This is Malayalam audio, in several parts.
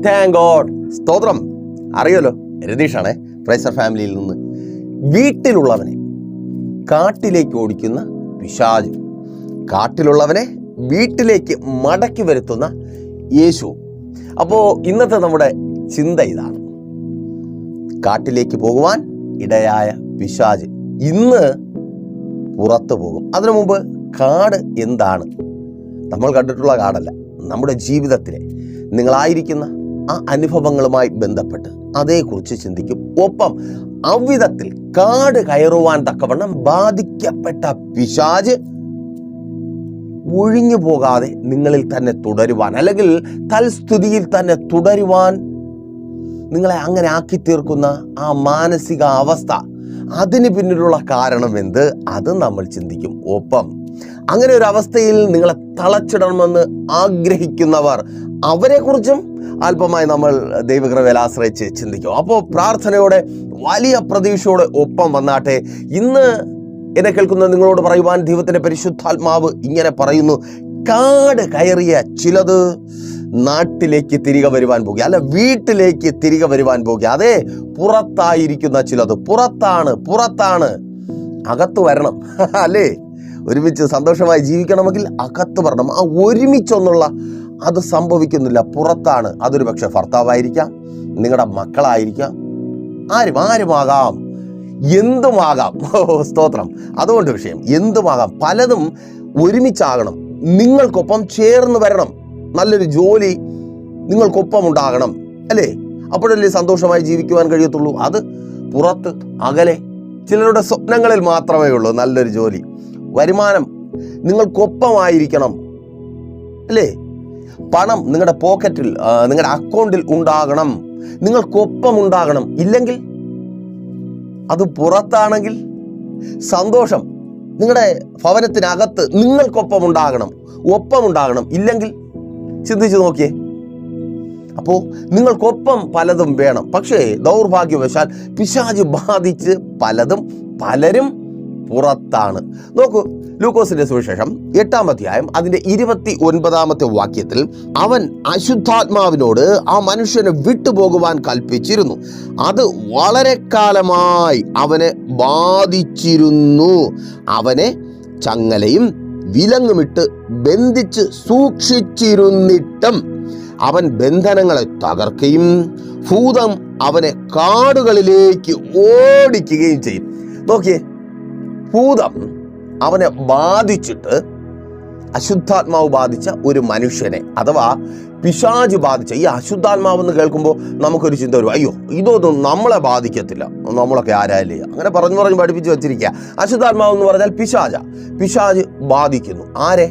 Thank God. സ്തോത്രം. അറിയാലോ, രതീഷാണേ, പ്രൈസർ ഫാമിലിയിൽ നിന്ന്. വീട്ടിലുള്ളവനെ കാട്ടിലേക്ക് ഓടിക്കുന്ന പിശാച്, കാട്ടിലുള്ളവനെ വീട്ടിലേക്ക് മടക്കി വരുത്തുന്ന യേശു. അപ്പോൾ ഇന്നത്തെ നമ്മുടെ ചിന്ത ഇതാണ്: കാട്ടിലേക്ക് പോകുവാൻ ഇടയായ പിശാച് ഇന്ന് പുറത്തു പോകും. അതിനു മുമ്പ് കാട് എന്താണ്? നമ്മൾ കണ്ടിട്ടുള്ള കാടല്ല, നമ്മുടെ ജീവിതത്തിലെ നിങ്ങളായിരിക്കുന്ന ആ അനുഭവങ്ങളുമായി ബന്ധപ്പെട്ട് അതേക്കുറിച്ച് ചിന്തിക്കും. ഒപ്പം അവിധത്തിൽ കാട് കയറുവാൻ തക്കവണ്ണം ബാധിക്കപ്പെട്ട പിശാച് ഒഴിഞ്ഞു പോകാതെ നിങ്ങളിൽ തന്നെ തുടരുവാൻ, അല്ലെങ്കിൽ തൽസ്ഥിതിയിൽ തന്നെ തുടരുവാൻ നിങ്ങളെ അങ്ങനെ ആക്കി തീർക്കുന്ന ആ മാനസിക അവസ്ഥ, അതിന് പിന്നിലുള്ള കാരണം എന്ത്, അത് നമ്മൾ ചിന്തിക്കും. ഒപ്പം അങ്ങനെ ഒരു അവസ്ഥയിൽ നിങ്ങളെ തളച്ചിടണമെന്ന് ആഗ്രഹിക്കുന്നവർ, അവരെക്കുറിച്ചും അല്പമായി നമ്മൾ ദൈവകൃപയിൽ ആശ്രയിച്ച് ചിന്തിക്കും. അപ്പോൾ പ്രാർത്ഥനയോടെ, വലിയ പ്രതീക്ഷയോടെ ഒപ്പം വന്നാട്ടെ. ഇന്ന് എന്നെ കേൾക്കുന്ന നിങ്ങളോട് പറയുവാൻ ദൈവത്തിൻ്റെ പരിശുദ്ധാത്മാവ് ഇങ്ങനെ പറയുന്നു: കാട് കയറിയ ചിലത് നാട്ടിലേക്ക് തിരികെ വരുവാൻ പോകുക, അല്ല വീട്ടിലേക്ക് തിരികെ വരുവാൻ പോകുക. അതെ, പുറത്തായിരിക്കുന്ന ചിലത് പുറത്താണ്. അകത്ത് വരണം, അല്ലേ? ഒരുമിച്ച് സന്തോഷമായി ജീവിക്കണമെങ്കിൽ അകത്ത് വരണം. ആ ഒരുമിച്ചൊന്നുള്ള അത് സംഭവിക്കുന്നില്ല, പുറത്താണ്. അതൊരു പക്ഷെ ഭർത്താവായിരിക്കാം, നിങ്ങളുടെ മക്കളായിരിക്കാം, ആരുമാകാം, എന്തുമാകാം. സ്തോത്രം. അതുകൊണ്ട് വിഷയം എന്തുമാകാം, പലതും ഒരുമിച്ചാകണം, നിങ്ങൾക്കൊപ്പം ചേർന്ന് വരണം. നല്ലൊരു ജോലി നിങ്ങൾക്കൊപ്പം ഉണ്ടാകണം, അല്ലേ? അപ്പോഴല്ലേ സന്തോഷമായി ജീവിക്കുവാൻ കഴിയത്തുള്ളൂ. അത് പുറത്ത്, അകലെ, ചിലരുടെ സ്വപ്നങ്ങളിൽ മാത്രമേ ഉള്ളൂ നല്ലൊരു ജോലി. വരുമാനം നിങ്ങൾക്കൊപ്പമായിരിക്കണം, അല്ലേ? പണം നിങ്ങളുടെ പോക്കറ്റിൽ, നിങ്ങളുടെ അക്കൗണ്ടിൽ ഉണ്ടാകണം, നിങ്ങൾക്കൊപ്പം ഉണ്ടാകണം. ഇല്ലെങ്കിൽ, അത് പുറത്താണെങ്കിൽ സന്തോഷം നിങ്ങളുടെ ഭവനത്തിനകത്ത് നിങ്ങൾക്കൊപ്പം ഉണ്ടാകണം, ഒപ്പമുണ്ടാകണം. ഇല്ലെങ്കിൽ ചിന്തിച്ചു നോക്കിയേ. അപ്പോൾ നിങ്ങൾക്കൊപ്പം പലതും വേണം. പക്ഷേ ദൗർഭാഗ്യവശാൽ പിശാച് ബാധിച്ച് പലരും പുറത്താണ്. നോക്കൂ, ലൂക്കോസിന്റെ സുവിശേഷം 8-ാം അധ്യായം അതിന്റെ 29-ാമത്തെ വാക്യത്തിൽ, അവൻ അശുദ്ധാത്മാവിനോട് ആ മനുഷ്യനെ വിട്ടുപോകുവാൻ കൽപ്പിച്ചിരുന്നു. അത് വളരെ കാലമായി അവനെ ബാധിച്ചിരുന്നു. അവനെ ചങ്ങലയും വിലങ്ങുമിട്ട് ബന്ധിച്ച് സൂക്ഷിച്ചിരുന്നിട്ടും അവൻ ബന്ധനങ്ങളെ തകർക്കുകയും ഭൂതം അവനെ കാടുകളിലേക്ക് ഓടിക്കുകയും ചെയ്യും. നോക്കിയേ, ഭൂതം അവനെ ബാധിച്ചിട്ട്, അശുദ്ധാത്മാവ് ബാധിച്ച ഒരു മനുഷ്യനെ, അഥവാ പിശാച് ബാധിച്ച, ഈ അശുദ്ധാത്മാവെന്ന് കേൾക്കുമ്പോൾ നമുക്കൊരു ചിന്ത വരും, അയ്യോ ഇതൊന്നും നമ്മളെ ബാധിക്കത്തില്ല, നമ്മളൊക്കെ ആരാല്ലേ, അങ്ങനെ പറഞ്ഞു പഠിപ്പിച്ച് വെച്ചിരിക്കുക. അശുദ്ധാത്മാവെന്ന് പറഞ്ഞാൽ പിശാച് ബാധിക്കുന്നു. ആരെ?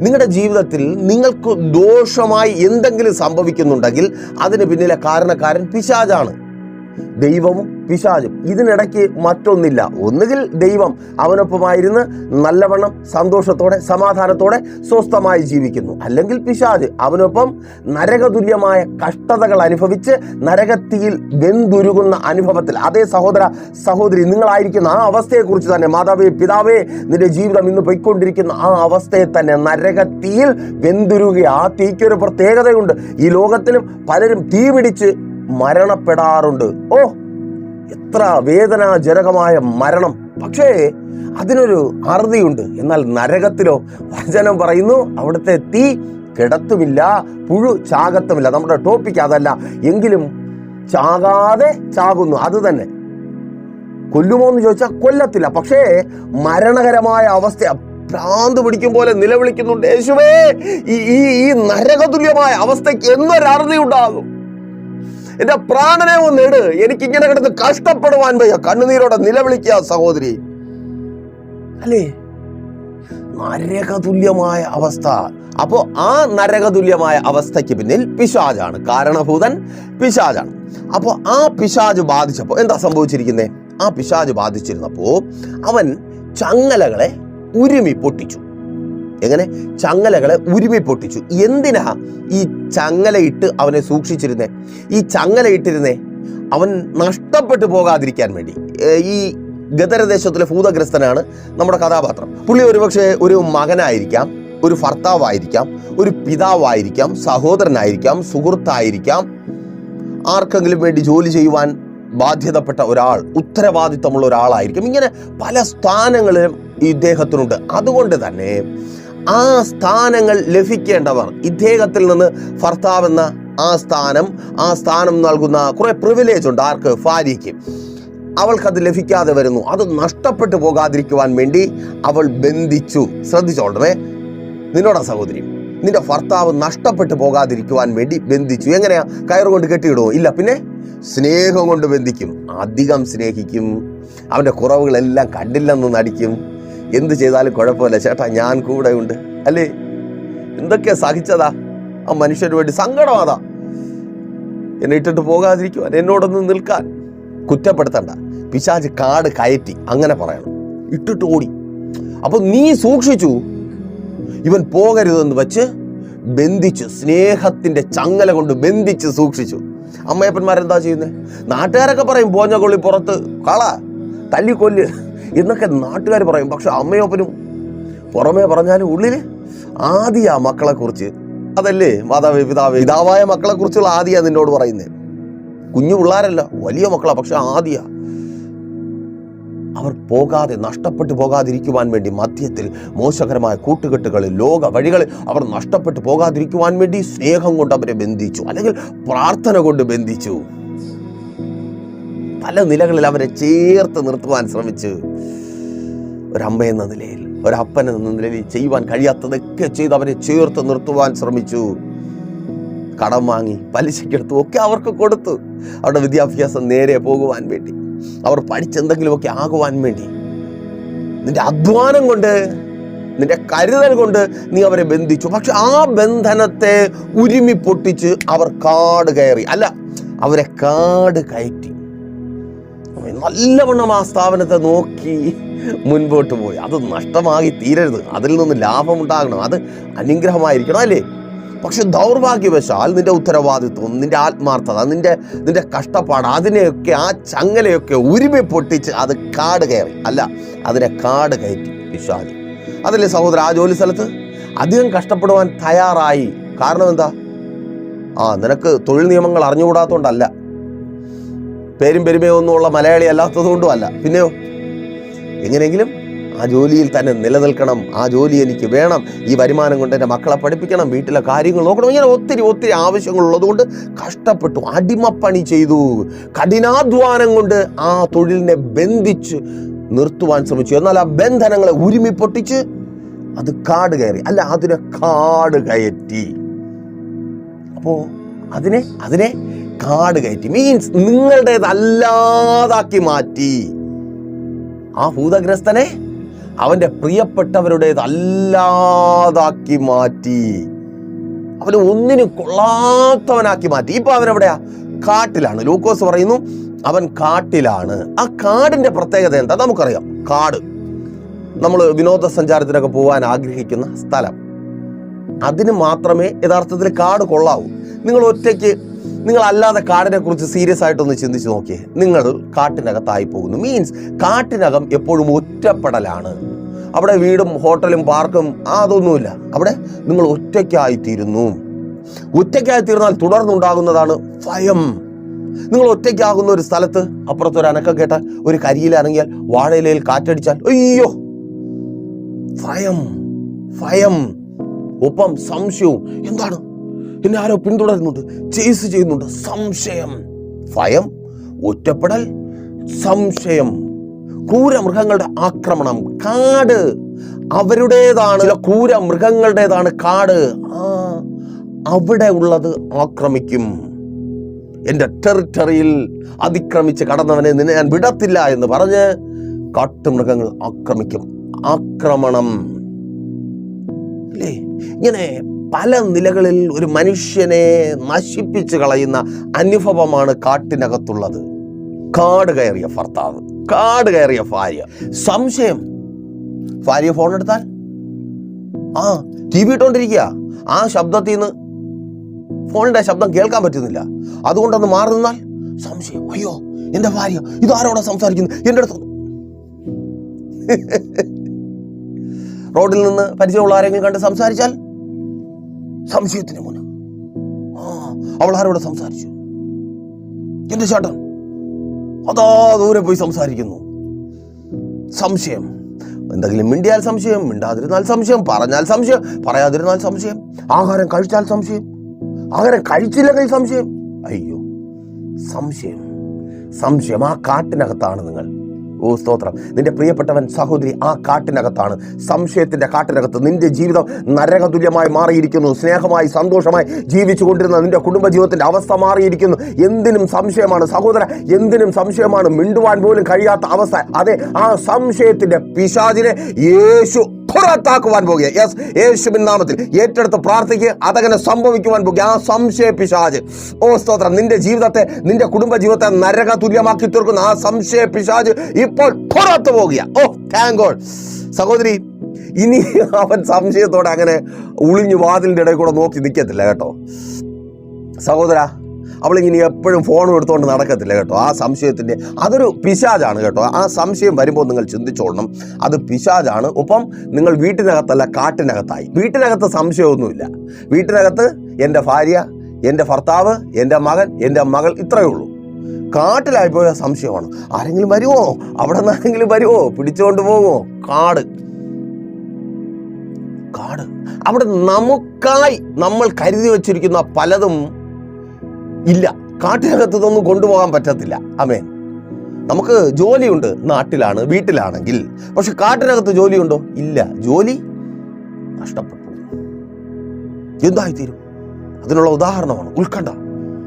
നിങ്ങളുടെ ജീവിതത്തിൽ നിങ്ങൾക്ക് ദോഷമായി എന്തെങ്കിലും സംഭവിക്കുന്നുണ്ടെങ്കിൽ അതിന് പിന്നിലെ കാരണക്കാരൻ പിശാചാണ്. ദൈവവും പിശാചും ഇതിനിടയ്ക്ക് മറ്റൊന്നില്ല. ഒന്നുകിൽ ദൈവം അവനൊപ്പമായിരുന്ന് നല്ലവണ്ണം സന്തോഷത്തോടെ സമാധാനത്തോടെ സ്വസ്ഥമായി ജീവിക്കുന്നു, അല്ലെങ്കിൽ പിശാച് അവനൊപ്പം നരകതുല്യമായ കഷ്ടതകൾ അനുഭവിച്ച് നരകത്തിയിൽ വെന്തുരുകുന്ന അനുഭവത്തിൽ. അതേ സഹോദരി, നിങ്ങളായിരിക്കുന്ന ആ അവസ്ഥയെക്കുറിച്ച് തന്നെ, മാതാവേ പിതാവേ, നിന്റെ ജീവിതം ഇന്ന് പോയിക്കൊണ്ടിരിക്കുന്ന ആ അവസ്ഥയെ തന്നെ നരകത്തിയിൽ വെന്തുരുകുക. ആ തീക്കൊരു പ്രത്യേകതയുണ്ട്. ഈ ലോകത്തിലും പലരും തീ പിടിച്ച് മരണപ്പെടാറുണ്ട്. ഓ, എത്ര വേദനാജനകമായ മരണം! പക്ഷേ അതിനൊരു അറുതിയുണ്ട്. എന്നാൽ നരകത്തിലോ വചനം പറയുന്നു, അവിടുത്തെ തീ കെടത്തുമില്ല, പുഴു ചാകത്തുമില്ല. നമ്മുടെ ടോപ്പിക് അതല്ല, എങ്കിലും ചാകാതെ ചാകുന്നു. അത് തന്നെ. കൊല്ലുമോ എന്ന് ചോദിച്ചാൽ കൊല്ലത്തില്ല, പക്ഷേ മരണകരമായ അവസ്ഥ, ഭ്രാന്ത് പിടിക്കും പോലെ നിലവിളിക്കുന്നുണ്ട്, യേശുവേ ഈ നരകതുല്യമായ അവസ്ഥയ്ക്ക് എന്നൊരറുതി ഉണ്ടാകും. എന്റെ പ്രാണനെ ഒന്ന് ഇട്, എനിക്കിങ്ങനെ കിടന്ന് കഷ്ടപ്പെടുവാൻ വയ്യ. കണ്ണുനീരോടെ നിലവിളിക്കുക സഹോദരി, അല്ലേ? നരകതുല്യമായ അവസ്ഥ. അപ്പോ ആ നരകതുല്യമായ അവസ്ഥയ്ക്ക് പിന്നിൽ പിശാചാണ്, കാരണഭൂതൻ പിശാചാണ്. അപ്പോ ആ പിശാച് ബാധിച്ചപ്പോ എന്താ സംഭവിച്ചിരിക്കുന്നേ? ആ പിശാച് ബാധിച്ചിരുന്നപ്പോ അവൻ ചങ്ങലകളെ ഉരുമി പൊട്ടിച്ചു. എങ്ങനെ? ചങ്ങലകളെ ഉരുമി പൊട്ടിച്ചു. എന്തിനാ ഈ ചങ്ങലയിട്ട് അവനെ സൂക്ഷിച്ചിരുന്നേ? ഈ ചങ്ങലയിട്ടിരുന്നേ അവൻ നഷ്ടപ്പെട്ടു പോകാതിരിക്കാൻ വേണ്ടി. ഈ ഗദരദേശത്തിലെ ഭൂതഗ്രസ്തനാണ് നമ്മുടെ കഥാപാത്രം. പുള്ളി ഒരുപക്ഷെ ഒരു മകനായിരിക്കാം, ഒരു ഭർത്താവായിരിക്കാം, ഒരു പിതാവായിരിക്കാം, സഹോദരനായിരിക്കാം, സുഹൃത്തായിരിക്കാം, ആർക്കെങ്കിലും വേണ്ടി ജോലി ചെയ്യുവാൻ ബാധ്യതപ്പെട്ട ഒരാൾ, ഉത്തരവാദിത്തമുള്ള ഒരാളായിരിക്കും. ഇങ്ങനെ പല സ്ഥാനങ്ങളും ഇദ്ദേഹത്തിനുണ്ട്. അതുകൊണ്ട് തന്നെ ആ സ്ഥാനങ്ങൾ ലഭിക്കേണ്ടവർ ഇദ്ദേഹത്തിൽ നിന്ന് ഭർത്താവ് എന്ന ആ സ്ഥാനം നൽകുന്ന കുറെ പ്രിവിലേജ് ഉണ്ട്. ആർക്ക്? ഭാര്യയ്ക്ക്. അവൾക്കത് ലഭിക്കാതെ വരുന്നു. അത് നഷ്ടപ്പെട്ടു പോകാതിരിക്കുവാൻ വേണ്ടി അവൾ ബന്ധിച്ചു. ശ്രദ്ധിച്ചോളണമേ, നിന്നോടാ സഹോദരി, നിന്റെ ഭർത്താവ് നഷ്ടപ്പെട്ടു പോകാതിരിക്കുവാൻ വേണ്ടി ബന്ധിച്ചു. എങ്ങനെയാ? കയറുകൊണ്ട് കെട്ടിയിടുമോ? ഇല്ല, പിന്നെ സ്നേഹം കൊണ്ട് ബന്ധിക്കും. അധികം സ്നേഹിക്കും. അവൻ്റെ കുറവുകളെല്ലാം കണ്ടില്ലെന്ന് നടിക്കും. എന്ത് ചെയ്താലും കുഴപ്പമില്ല ചേട്ടാ, ഞാൻ കൂടെ ഉണ്ട്, അല്ലേ? എന്തൊക്കെയാ സഹിച്ചതാ ആ മനുഷ്യന് വേണ്ടി. സങ്കടമാതാ എന്നെ ഇട്ടിട്ട് പോകാതിരിക്കുവാൻ, എന്നോടൊന്ന് നിൽക്കാൻ. കുറ്റപ്പെടുത്തണ്ട. പിശാച് കാട് കയറ്റി, അങ്ങനെ പറയണം. ഇട്ടിട്ട് ഓടി. അപ്പൊ നീ സൂക്ഷിച്ചു, ഇവൻ പോകരുതെന്ന് വെച്ച് ബന്ധിച്ചു. സ്നേഹത്തിന്റെ ചങ്ങല കൊണ്ട് ബന്ധിച്ച് സൂക്ഷിച്ചു. അമ്മയപ്പന്മാരെന്താ ചെയ്യുന്നത്? നാട്ടുകാരൊക്കെ പറയും പോഞ്ഞ കൊള്ളി പുറത്ത് കള, തല്ലിക്കൊല്ല് എന്നൊക്കെ നാട്ടുകാർ പറയും. പക്ഷെ അമ്മയപ്പനും പുറമേ പറഞ്ഞാലും ഉള്ളിൽ ആദിയാ മക്കളെ കുറിച്ച്. അതല്ലേ പിതാവായ മക്കളെ കുറിച്ചുള്ള ആദിയാ നിന്നോട് പറയുന്നത്. കുഞ്ഞു പിള്ളേരല്ല, വലിയ മക്കളാ, പക്ഷെ ആദിയാ. അവർ പോകാതെ, നഷ്ടപ്പെട്ടു പോകാതിരിക്കുവാൻ വേണ്ടി മധ്യത്തിൽ മോശകരമായ കൂട്ടുകെട്ടുകളിൽ, ലോക വഴികളിൽ അവർ നഷ്ടപ്പെട്ടു പോകാതിരിക്കുവാൻ വേണ്ടി സ്നേഹം കൊണ്ട് അവരെ ബന്ധിച്ചു, അല്ലെങ്കിൽ പ്രാർത്ഥന കൊണ്ട് ബന്ധിച്ചു. പല നിലകളിൽ അവരെ ചേർത്ത് നിർത്തുവാൻ ശ്രമിച്ചു. ഒരമ്മ എന്ന നിലയിൽ, ഒരപ്പൻ എന്ന നിലയിൽ ചെയ്യുവാൻ കഴിയാത്തതൊക്കെ ചെയ്ത് അവരെ ചേർത്ത് നിർത്തുവാൻ ശ്രമിച്ചു. കടം വാങ്ങി, പലിശക്കെടുത്തു, ഒക്കെ അവർക്ക് കൊടുത്തു. അവരുടെ വിദ്യാഭ്യാസം നേരെ പോകുവാൻ വേണ്ടി, അവർ പഠിച്ചെന്തെങ്കിലുമൊക്കെ ആകുവാൻ വേണ്ടി. നിന്റെ അധ്വാനം കൊണ്ട്, നിന്റെ കരുതൽ കൊണ്ട് നീ അവരെ ബന്ധിച്ചു. പക്ഷെ ആ ബന്ധനത്തെ ഉരുമി പൊട്ടിച്ച് അവർ കാട് കയറി. അല്ല, അവരെ കാട് കയറ്റി. നല്ലവണ്ണം ആ സ്ഥാപനത്തെ നോക്കി മുൻപോട്ട് പോയി. അത് നഷ്ടമായി തീരരുത്, അതിൽ നിന്ന് ലാഭമുണ്ടാകണം, അത് അനുഗ്രഹമായിരിക്കണം, അല്ലേ? പക്ഷെ ദൗർഭാഗ്യവശാൽ നിന്റെ ഉത്തരവാദിത്വം, നിന്റെ ആത്മാർത്ഥത, നിന്റെ കഷ്ടപ്പാട്, അതിനെയൊക്കെ, ആ ചങ്ങലയൊക്കെ ഉരുമി പൊട്ടിച്ച് അത് കാട് കയറി. അല്ല, അതിനെ കാട് കയറ്റി പിശാച്. അതല്ലേ സഹോദര, ആ ജോലി സ്ഥലത്ത് അധികം കഷ്ടപ്പെടുവാൻ തയ്യാറായി. കാരണം എന്താ? നിനക്ക് തൊഴിൽ നിയമങ്ങൾ അറിഞ്ഞുകൂടാത്തതുകൊണ്ടല്ല, പേരും പെരുമയോ ഒന്നുമുള്ള മലയാളി അല്ലാത്തത് കൊണ്ടും അല്ല. പിന്നെയോ, എങ്ങനെയെങ്കിലും ആ ജോലിയിൽ തന്നെ നിലനിൽക്കണം, ആ ജോലി എനിക്ക് വേണം, ഈ വരുമാനം കൊണ്ട് എൻ്റെ മക്കളെ പഠിപ്പിക്കണം, വീട്ടിലെ കാര്യങ്ങൾ നോക്കണം, ഇങ്ങനെ ഒത്തിരി ആവശ്യങ്ങളുള്ളത് കൊണ്ട് കഷ്ടപ്പെട്ടു, അടിമപ്പണി ചെയ്തു. കഠിനാധ്വാനം കൊണ്ട് ആ തൊഴിലിനെ ബന്ധിച്ച് നിർത്തുവാൻ ശ്രമിച്ചു. എന്നാൽ ആ ബന്ധനങ്ങളെ ഉരുമി പൊട്ടിച്ച് അത് കാട് കയറി. അല്ല, അതിനെ കാട് കയറ്റി. അപ്പോ അതിനെ കാട് കയറ്റി മീൻസ് നിങ്ങളുടേതല്ലാതാക്കി മാറ്റി. ആ ഭൂതഗ്രസ്തനെ അവന്റെ പ്രിയപ്പെട്ടവരുടേതല്ലാതാക്കി മാറ്റി. അവന് ഒന്നിനും കൊള്ളാത്തവനാക്കി മാറ്റി. ഇപ്പൊ അവനെവിടെയാ? കാട്ടിലാണ്. ലൂക്കോസ് പറയുന്നു അവൻ കാട്ടിലാണ്. ആ കാടിന്റെ പ്രത്യേകത എന്താ? നമുക്കറിയാം, കാട് നമ്മൾ വിനോദസഞ്ചാരത്തിനൊക്കെ പോകാൻ ആഗ്രഹിക്കുന്ന സ്ഥലം. അതിന് മാത്രമേ യഥാർത്ഥത്തിൽ കാട് കൊള്ളാവൂ. നിങ്ങൾ അല്ലാതെ കാടിനെ കുറിച്ച് സീരിയസ് ആയിട്ടൊന്ന് ചിന്തിച്ച് നോക്കിയേ. നിങ്ങൾ കാട്ടിനകത്തായി പോകുന്നു. മീൻസ് കാട്ടിനകം എപ്പോഴും ഒറ്റപ്പെടലാണ്. അവിടെ വീടും ഹോട്ടലും പാർക്കും അതൊന്നുമില്ല. അവിടെ നിങ്ങൾ ഒറ്റയ്ക്കായിത്തീരുന്നു. ഒറ്റയ്ക്കായിത്തീർന്നാൽ തുടർന്നുണ്ടാകുന്നതാണ് ഭയം. നിങ്ങൾ ഒറ്റയ്ക്കാകുന്ന ഒരു സ്ഥലത്ത് അപ്പുറത്തൊരു അനക്കം കേട്ടാൽ, ഒരു കരിയിലിറങ്ങിയാൽ, വാഴയിലയിൽ കാറ്റടിച്ചാൽ, അയ്യോ, ഭയം. ഒപ്പം സംശയവും. എന്താണ്? എന്നെ ആരോ പിന്തുടരുന്നുണ്ട്, ചേസ് ചെയ്യുന്നുണ്ട്. സംശയം, ഭയം, ഒറ്റപ്പെടൽ, സംശയം. ക്രൂരമൃഗങ്ങളുടെ ആക്രമണം. കാട് അവരുടേതാണ്. ചില ക്രൂരമൃഗങ്ങളുടേതാണ് കാട്. അവിടെ ഉള്ളത് ആക്രമിക്കും. എൻ്റെ ടെറിട്ടറിയിൽ അതിക്രമിച്ച് കടന്നവനെ നിന്നെ ഞാൻ വിടത്തില്ല എന്ന് പറഞ്ഞ് കാട്ടുമൃഗങ്ങൾ ആക്രമിക്കും. ആക്രമണം അല്ലേ? ഇങ്ങനെ പല നിലകളിൽ ഒരു മനുഷ്യനെ നശിപ്പിച്ച് കളയുന്ന അനുഭവമാണ് കാട്ടിനകത്തുള്ളത്. കാട് കയറിയ ഭർത്താവ്, കാട് കയറിയ ഭാര്യ, സംശയം. ഭാര്യ ഫോൺ എടുത്താൽ TV ഇട്ടോണ്ടിരിക്കുക, ആ ശബ്ദത്തിൽ നിന്ന് ഫോണിന്റെ ശബ്ദം കേൾക്കാൻ പറ്റുന്നില്ല. അതുകൊണ്ടൊന്ന് മാറി നിന്നാൽ സംശയം. അയ്യോ, എന്റെ ഭാര്യ ഇതാരോടെ സംസാരിക്കുന്നു എൻ്റെ അടുത്ത്. റോഡിൽ നിന്ന് പരിചയമുള്ള ആരെങ്കിലും കണ്ട് സംസാരിച്ചാൽ സംശയത്തിന് മുന്നിൽ അവൾ ആരോട് സംസാരിച്ചു? എന്റെ ചേട്ടൻ അതാ ദൂരെ പോയി സംസാരിക്കുന്നു. സംശയം. എന്തെങ്കിലും മിണ്ടിയാൽ സംശയം, മിണ്ടാതിരുന്നാൽ സംശയം, പറഞ്ഞാൽ സംശയം, പറയാതിരുന്നാൽ സംശയം, ആഹാരം കഴിച്ചാൽ സംശയം, ആഹാരം കഴിച്ചില്ലെങ്കിൽ സംശയം. അയ്യോ, സംശയം. സംശയം ആ കാട്ടിനകത്താണ് നിങ്ങൾ. ഓ സ്തോത്രം. നിന്റെ പ്രിയപ്പെട്ടവൻ സഹോദരി ആ കാട്ടിനകത്താണ്. സംശയത്തിന്റെ കാട്ടിനകത്ത് നിന്റെ ജീവിതം നരകതുല്യമായി മാറിയിരിക്കുന്നു. സ്നേഹമായി സന്തോഷമായി ജീവിച്ചു കൊണ്ടിരുന്ന നിന്റെ കുടുംബജീവിതത്തിന്റെ അവസ്ഥ മാറിയിരിക്കുന്നു. എന്തിനും സംശയമാണ് സഹോദര, എന്തിനും സംശയമാണ്. മിണ്ടുവാൻ പോലും കഴിയാത്ത അവസ്ഥ. അതെ, ആ സംശയത്തിന്റെ പിശാചിനെ യേശു പുറത്താക്കുവാൻ പോകുക. യെസ്, യേശുവിൻ നാമത്തിൽ ഏറ്റെടുത്ത് പ്രാർത്ഥിക്കുക. അതങ്ങനെ സംഭവിക്കുവാൻ പോകുക. ആ സംശയ പിശാച്, ഓ സ്തോത്രം, നിന്റെ ജീവിതത്തെ, നിന്റെ കുടുംബജീവിതത്തെ നരക തുല്യമാക്കി തീർക്കുന്ന ആ സംശയ പിശാച് ഇപ്പോൾ പുറത്തു പോകുക. ഓ താങ്ക് ഗോഡ്. സഹോദരി, ഇനി അവൻ സംശയത്തോടെ അങ്ങനെ ഒളിഞ്ഞു വാതിലിന്റെ ഇടയിൽ കൂടെ നോക്കി നിൽക്കത്തില്ല കേട്ടോ. സഹോദര, അവളിങ്ങനെ എപ്പോഴും ഫോൺ എടുത്തുകൊണ്ട് നടക്കത്തില്ല കേട്ടോ. ആ സംശയത്തിൻ്റെ അതൊരു പിശാചാണ് കേട്ടോ. ആ സംശയം വരുമ്പോൾ നിങ്ങൾ ചിന്തിച്ചോളണം, അത് പിശാചാണ്. ഒപ്പം നിങ്ങൾ വീട്ടിനകത്തല്ല കാട്ടിനകത്തായി. വീട്ടിനകത്ത് സംശയമൊന്നുമില്ല. വീട്ടിനകത്ത് എൻ്റെ ഭാര്യ, എൻ്റെ ഭർത്താവ്, എൻ്റെ മകൻ, എൻ്റെ മകൾ, ഇത്രയേ ഉള്ളൂ. കാട്ടിലായിപ്പോയ സംശയമാണ്. ആരെങ്കിലും വരുമോ? അവിടെ നിന്ന് ആരെങ്കിലും വരുമോ? പിടിച്ചുകൊണ്ട് പോകുമോ? കാട്. അവിടെ നമുക്കായി നമ്മൾ കരുതി വച്ചിരിക്കുന്ന പലതും ഇല്ല. കാട്ടിനകത്ത് ഇതൊന്നും കൊണ്ടുപോകാൻ പറ്റത്തില്ല. ആമേൻ. നമുക്ക് ജോലിയുണ്ട്, നാട്ടിലാണ്, വീട്ടിലാണെങ്കിൽ. പക്ഷെ കാട്ടിനകത്ത് ജോലിയുണ്ടോ? ഇല്ല. ജോലി നഷ്ടപ്പെട്ടു. എന്തായിത്തീരും? അതിനുള്ള ഉദാഹരണമാണ് ഉത്കണ്ഠ.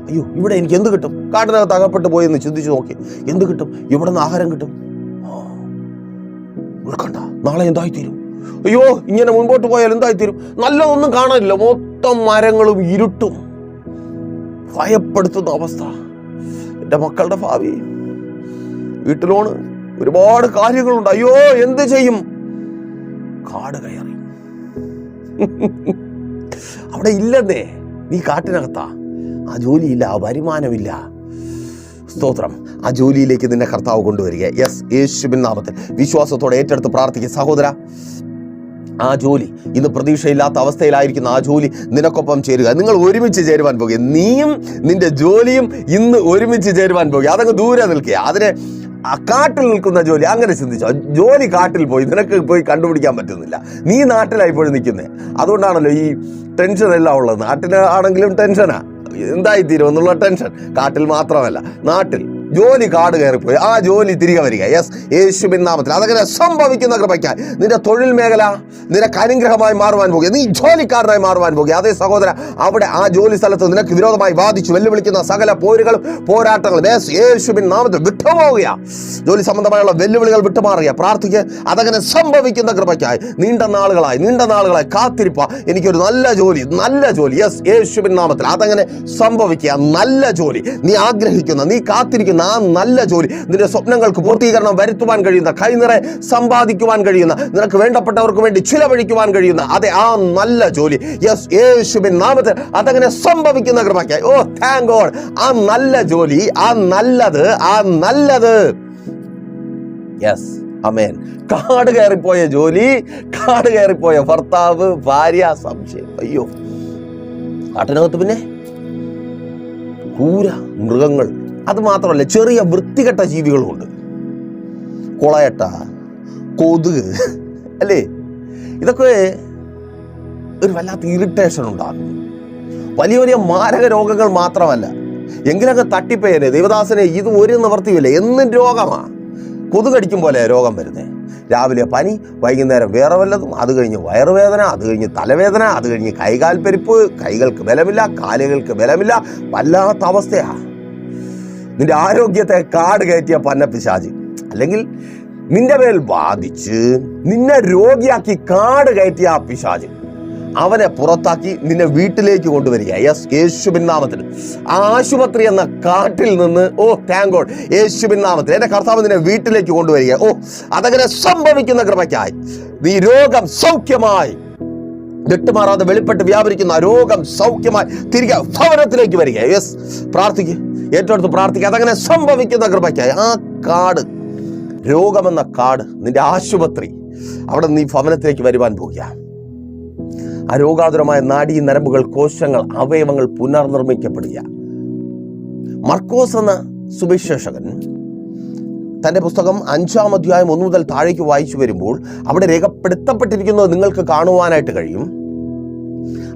അയ്യോ, ഇവിടെ എനിക്ക് എന്ത് കിട്ടും? കാട്ടിനകത്ത് അകപ്പെട്ടു പോയെന്ന് ചിന്തിച്ചു നോക്കി. എന്ത് കിട്ടും? എവിടെ നിന്ന് ആഹാരം കിട്ടും? ഉത്കണ്ഠ. നാളെ എന്തായിത്തീരും? അയ്യോ, ഇങ്ങനെ മുൻപോട്ട് പോയാൽ എന്തായിത്തീരും? നല്ലതൊന്നും കാണാനില്ല. മൊത്തം മരങ്ങളും ഇരുട്ടും. ഭയപ്പെടുത്തുന്ന അവസ്ഥ. എൻ്റെ മക്കളുടെ ഭാവി, വീട്ടിലോണ് ഒരുപാട് കാര്യങ്ങളുണ്ട്. അയ്യോ, എന്ത് ചെയ്യും? കാട് കയറി. അവിടെ ഇല്ലെന്നേ. നീ കാട്ടിനകത്താ. ആ ജോലിയില്ല, ആ വരുമാനമില്ല. സ്തോത്രം. ആ ജോലിയിലേക്ക് നിന്നെ കർത്താവ് കൊണ്ടുവരിക. യെസ്, യേശുവിൻ നാമത്തിൽ വിശ്വാസത്തോടെ ഏറ്റെടുത്ത് പ്രാർത്ഥിക്കുക. സഹോദര, ആ ജോലി ഇന്ന് പ്രതീക്ഷയില്ലാത്ത അവസ്ഥയിലായിരിക്കുന്ന ആ ജോലി നിനക്കൊപ്പം ചേരുക. നിങ്ങൾ ഒരുമിച്ച് ചേരുവാൻ പോകുക. നീയും നിന്റെ ജോലിയും ഇന്ന് ഒരുമിച്ച് ചേരുവാൻ പോകുക. അതങ്ങ് ദൂരെ നിൽക്കുക. അതിനെ ആ കാട്ടിൽ നിൽക്കുന്ന ജോലി അങ്ങനെ ചിന്തിച്ചോ. ജോലി കാട്ടിൽ പോയി, നിനക്ക് പോയി കണ്ടുപിടിക്കാൻ പറ്റുന്നില്ല. നീ നാട്ടിലായിപ്പോഴും നിൽക്കുന്നത്. അതുകൊണ്ടാണല്ലോ ഈ ടെൻഷൻ എല്ലാം ഉള്ളത്. നാട്ടിലാണെങ്കിലും ടെൻഷനാ, എന്തായിത്തീരും എന്നുള്ള ടെൻഷൻ. കാട്ടിൽ മാത്രമല്ല, നാട്ടിൽ ജോലി കാട് കയറിപ്പോയി. ആ ജോലി തിരികെ വരിക. യെസ്, യേശുവിൻ നാമത്തിൽ അതങ്ങനെ സംഭവിക്കുന്ന കൃപയ്ക്കായി നിന്റെ തൊഴിൽ മേഖല നിനക്ക് അനുഗ്രഹമായി മാറുവാൻ പോകുക. നീ ജോലിക്കാരനായി മാറുവാൻ പോകുക. അതേ സഹോദര, അവിടെ ആ ജോലി സ്ഥലത്ത് നിനക്ക് വിരോധമായി വാദിച്ചു വെല്ലുവിളിക്കുന്ന സകല പോരുകളും പോരാട്ടങ്ങളും യേശുവിൻ നാമത്തിൽ വിട്ടുപോവുക. ജോലി സംബന്ധമായുള്ള വെല്ലുവിളികൾ വിട്ടുമാറുക. പ്രാർത്ഥിക്കുക. അതങ്ങനെ സംഭവിക്കുന്ന കൃപയ്ക്കായി നീണ്ട നാളുകളായി കാത്തിരിപ്പ. എനിക്കൊരു നല്ല ജോലി. യെസ്, യേശുവിൻ നാമത്തിൽ അതങ്ങനെ സംഭവിക്കുക. നല്ല ജോലി, നീ ആഗ്രഹിക്കുന്ന, നീ കാത്തിരിക്കുന്ന ആ നല്ല ജോലി, നിന്റെ സ്വപ്നങ്ങൾക്ക് പൂർത്തീകരണം വരുത്തുവാൻ കഴിയുന്ന, കൈനിറെ സമ്പാദിക്കുവാൻ കഴിയുന്ന, നിനക്ക് വേണ്ടപ്പെട്ടവർക്ക് വേണ്ടി ചിലവഴിക്കുവാൻ കഴിയുന്ന അതെ ആ നല്ല ജോലി. യെസ്, യേശുവിൻ നാമത്തിൽ അതങ്ങനെ സംഭവിക്കുന്ന കൃപയ്ക്കായി. ഓ താങ്ക് ഗോഡ്. ആ നല്ല ജോലി, ആ നല്ലത്. യെസ്, ആമേൻ. കാട് കയറിപ്പോയ ജോലി, കാട് കയറിപ്പോയ ഭർത്താവ്, ഭാര്യ, സംശയം. അയ്യോ, കാട്ടിനകത്ത് പിന്നെ ക്രൂര മൃഗങ്ങൾ, അത് മാത്രമല്ല ചെറിയ വൃത്തികെട്ട ജീവികളുമുണ്ട്. കൊളയട്ട, കൊതുക്, അല്ലേ? ഇതൊക്കെ ഒരു വല്ലാത്ത ഇറിറ്റേഷൻ ഉണ്ടാകും. വലിയ മാരക രോഗങ്ങൾ മാത്രമല്ല, എങ്കിലൊക്കെ തട്ടിപ്പേനെ ദൈവദാസനെ ഇത് ഒരു നിവർത്തിയില്ല. എന്നും രോഗമാണ്. കൊതുകടിക്കും പോലെ രോഗം വരുന്നത്. രാവിലെ പനി, വൈകുന്നേരം വേറെ വല്ലതും, അത് കഴിഞ്ഞ് വയറുവേദന, അത് കഴിഞ്ഞ് തലവേദന, അത് കഴിഞ്ഞ് കൈകാൽ പെരുപ്പ്, കൈകൾക്ക് ബലമില്ല, കാലുകൾക്ക് ബലമില്ല. വല്ലാത്ത അവസ്ഥയാണ്. നിന്റെ ആരോഗ്യത്തെ കാട് കയറ്റിയ പന്നപ്പിശാച്, അല്ലെങ്കിൽ നിന്റെ മേൽ ബാധിച്ച് നിന്നെ രോഗിയാക്കി കാട് കയറ്റിയ ആ പിശാച്, അവനെ പുറത്താക്കി നിന്നെ വീട്ടിലേക്ക് കൊണ്ടുവരിക. യെസ്, യേശുവിൻ നാമത്തിൽ ആ ആശുപത്രി എന്ന കാട്ടിൽ നിന്ന്, ഓ താങ്ക് ഗോഡ്, യേശുവിൻ നാമത്തിൽ എന്റെ കർത്താവ് നിന്നെ വീട്ടിലേക്ക് കൊണ്ടുവരിക. ഓ, അതങ്ങനെ സംഭവിക്കുന്ന കൃപയ്ക്കായി നീ രോഗം സൗഖ്യമായി, വിട്ടുമാറാതെ വെളിപ്പെട്ട് വ്യാപരിക്കുന്ന രോഗം സൗഖ്യമായി തിരികെ ഭവനത്തിലേക്ക് വരിക. യെസ്, പ്രാർത്ഥിക്കുക, ഏറ്റെടുത്ത് പ്രാർത്ഥിക്കുക. അതങ്ങനെ സംഭവിക്കുന്ന കൃപയ്ക്കായി ആ കാട്, രോഗമെന്ന കാട്, നിന്റെ ആശുപത്രി, അവിടെ നീ ഭവനത്തിലേക്ക് വരുവാൻ പോകുക. ആ രോഗാതുരമായ നാഡീ നരമ്പുകൾ, കോശങ്ങൾ, അവയവങ്ങൾ പുനർനിർമ്മിക്കപ്പെടുക. മർക്കോസ് എന്ന സുവിശേഷകൻ തൻ്റെ പുസ്തകം 5-ാം അധ്യായം 1 മുതൽ താഴേക്ക് വായിച്ചു വരുമ്പോൾ അവിടെ രേഖപ്പെടുത്തപ്പെട്ടിരിക്കുന്നത് നിങ്ങൾക്ക് കാണുവാനായിട്ട് കഴിയും.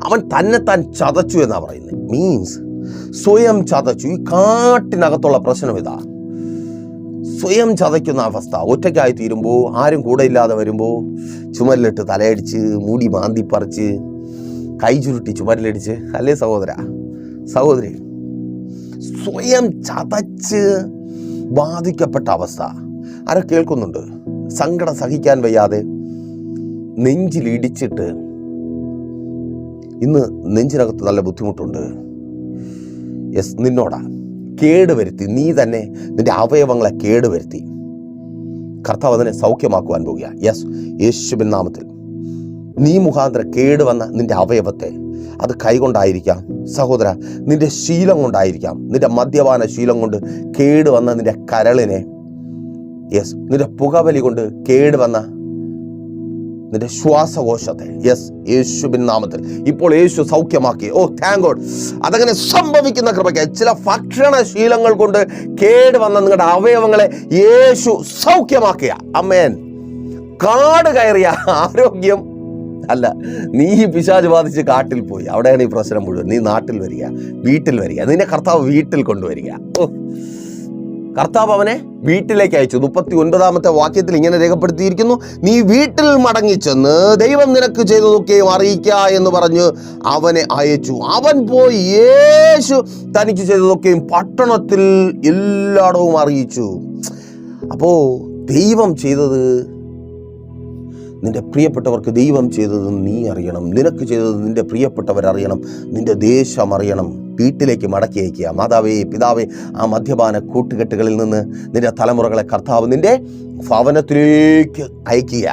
അവൻ തന്നെത്താൻ ചതച്ചു എന്നാ പറയുന്നത്. മീൻസ് സ്വയം ചതച്ചു. ഈ കാട്ടിനകത്തുള്ള പ്രശ്നം ഇതാ, സ്വയം ചതയ്ക്കുന്ന അവസ്ഥ. ഒറ്റയ്ക്കായി തീരുമ്പോൾ, ആരും കൂടെ ഇല്ലാതെ വരുമ്പോൾ ചുമരിലിട്ട് തലയടിച്ച്, മൂടി മാന്തിപ്പറിച്ച്, കൈ ചുരുട്ടി ചുമരിലടിച്ച്, അല്ലേ സഹോദരി, സ്വയം ചതച്ച് ബാധിക്കപ്പെട്ട അവസ്ഥ. ആരെ കേൾക്കുന്നുണ്ട്? സങ്കടം സഹിക്കാൻ വയ്യാതെ നെഞ്ചിലിടിച്ചിട്ട് ഇന്ന് നെഞ്ചിനകത്ത് നല്ല ബുദ്ധിമുട്ടുണ്ട്. യെസ്, നിന്നോടാ കേടുവരുത്തി, നീ തന്നെ നിന്റെ അവയവങ്ങളെ കേടുവരുത്തി. കർത്താവ് അതിനെ സൗഖ്യമാക്കുവാൻ പോകുക. യെസ്, യേശുവിൻ നാമത്തിൽ നീ മുഖാന്തരം കേടുവന്ന നിന്റെ അവയവത്തെ, അത് കൈകൊണ്ടായിരിക്കാം സഹോദര, നിന്റെ ശീലം കൊണ്ടായിരിക്കാം, നിന്റെ മദ്യപാന ശീലം കൊണ്ട് കേടുവന്ന നിന്റെ കരളിനെ, യെസ്, നിന്റെ പുകവലി കൊണ്ട് കേടുവന്ന നിന്റെ ശ്വാസകോശത്തെ, യെസ്, യേശുവിൻ നാമത്തിൽ ഇപ്പോൾ യേശു സൗഖ്യമാക്കി. ഓ താങ്ക് ഗോഡ്. അതങ്ങനെ സംഭവിക്കുന്ന കൃപയ്ക്ക്. ചില ഭക്ഷണശീലങ്ങൾ കൊണ്ട് കേടുവന്ന നിങ്ങളുടെ അവയവങ്ങളെ യേശു സൗഖ്യമാക്കിയ. അമേൻ. കാട് കയറിയ ആരോഗ്യം അല്ല, നീ പിശാച് ബാധിച്ച് കാട്ടിൽ പോയി, അവിടെയാണ് ഈ പ്രശ്നം മുഴുവൻ. നീ നാട്ടിൽ വരിക, വീട്ടിൽ വരിക, നിന്നെ കർത്താവ് വീട്ടിൽ കൊണ്ടുവരിക. ഓ, കർത്താവ് അവനെ വീട്ടിലേക്ക് അയച്ചു. 39-ാമത്തെ വാക്യത്തിൽ ഇങ്ങനെ രേഖപ്പെടുത്തിയിരിക്കുന്നു, നീ വീട്ടിൽ മടങ്ങിച്ചെന്ന് ദൈവം നിനക്ക് ചെയ്തതൊക്കെയും അറിയിക്കുക എന്ന് പറഞ്ഞ് അവനെ അയച്ചു. അവൻ പോയി യേശു തനിക്ക് ചെയ്തതൊക്കെയും പട്ടണത്തിൽ എല്ലായിടവും അറിയിച്ചു. അപ്പോ ദൈവം ചെയ്തത്, നിന്റെ പ്രിയപ്പെട്ടവർക്ക് ദൈവം ചെയ്തത് നീ അറിയണം, നിനക്ക് ചെയ്തത് നിന്റെ പ്രിയപ്പെട്ടവരറിയണം, നിന്റെ ദേശം അറിയണം. വീട്ടിലേക്ക് മടക്കി അയക്കുക. മാതാവേ, പിതാവേ, ആ മദ്യപാന കൂട്ടുകെട്ടുകളിൽ നിന്ന് നിന്റെ തലമുറകളെ കർത്താവ് നിന്റെ ഭവനത്തിലേക്ക് അയക്കുക.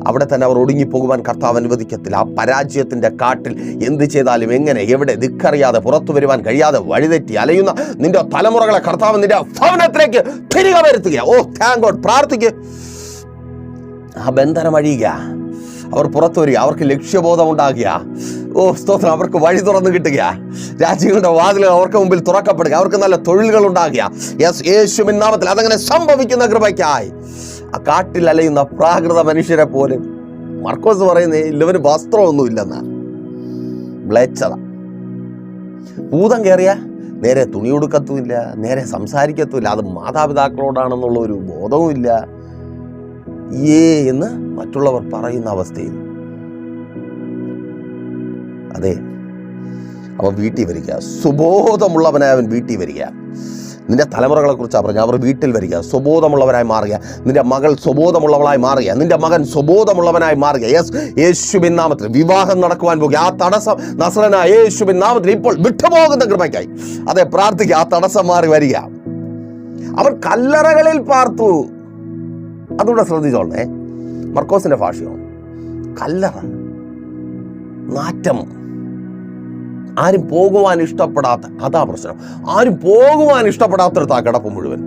അവിടെ തന്നെ അവർ ഒടുങ്ങിപ്പോകുവാൻ കർത്താവ് അനുവദിക്കത്തില്ല. ആ പരാജയത്തിൻ്റെ കാട്ടിൽ എന്ത് ചെയ്താലും, എങ്ങനെ, എവിടെ, ദിക്കറിയാതെ, പുറത്തു വരുവാൻ കഴിയാതെ വഴിതെറ്റി അലയുന്ന നിന്റെ തലമുറകളെ കർത്താവ് നിന്റെ ഭവനത്തിലേക്ക് തിരികെ വരുത്തുക. ഓ താങ്ക് ഗോഡ്. പ്രാർത്ഥിക്കുക. ആ ബന്ധനം അഴിയുക, അവർ പുറത്തു വരിക, അവർക്ക് ലക്ഷ്യബോധം ഉണ്ടാകുക. ഓ സ്തോത്രം. അവർക്ക് വഴി തുറന്നു കിട്ടുക, രാജ്യങ്ങളുടെ വാതിലുകൾ അവർക്ക് മുമ്പിൽ തുറക്കപ്പെടുക, അവർക്ക് നല്ല തൊഴിലുകൾ ഉണ്ടാകുക. യെസ്, യേശുവിൻ നാമത്തിൽ അതങ്ങനെ സംഭവിക്കുന്ന കൃപയ്ക്കായി. ആ കാട്ടിൽ അലയുന്ന പ്രാകൃത മനുഷ്യരെ പോലും മർക്കോസ് പറയുന്നേ ഇല്ലവന് വസ്ത്രമൊന്നും ഇല്ലെന്നാ. മ്ലേച്ഛത. ഭൂതം കയറിയ നേരെ തുണി ഉടുക്കത്തുമില്ല, നേരെ സംസാരിക്കത്തുമില്ല, അത് മാതാപിതാക്കളോടാണെന്നുള്ള ഒരു ബോധവുമില്ല. എന്ന് മറ്റുള്ളവർ പറയുന്ന അവസ്ഥയിൽ. അതെ, അവൻ വീട്ടിൽ വരിക. സുബോധമുള്ളവനായി അവൻ വീട്ടിൽ വരിക. നിന്റെ തലമുറകളെ കുറിച്ചാണ് പറഞ്ഞത്. അവർ വീട്ടിൽ വരിക, സ്വബോധമുള്ളവരായി മാറുക. നിന്റെ മകൾ സ്വബോധമുള്ളവളായി മാറുക, നിന്റെ മകൻ സ്വബോധമുള്ളവനായി മാറുക. യെസ്, യേശുവിൻ നാമത്തിൽ വിവാഹം നടക്കുവാൻ പോകുക. ആ തടസ്സം നസ്രനായ യേശുവിൻ നാമത്തിൽ ഇപ്പോൾ വിട്ടുപോകുന്ന കൃപയ്ക്കായി. അതെ, പ്രാർത്ഥിക്കുക. ആ തടസ്സം മാറി വരിക. അവൻ കല്ലറകളിൽ പാർത്തു. അതുകൂടെ ശ്രദ്ധിച്ചോളേ. മർക്കോസിന്റെ ഭാഷയോ കല്ലറ, നാറ്റം, ആരും പോകുവാൻ ഇഷ്ടപ്പെടാത്ത, അതാ പ്രശ്നം. ആരും പോകുവാൻ ഇഷ്ടപ്പെടാത്തടത്ത് ആ കിടപ്പ് മുഴുവൻ.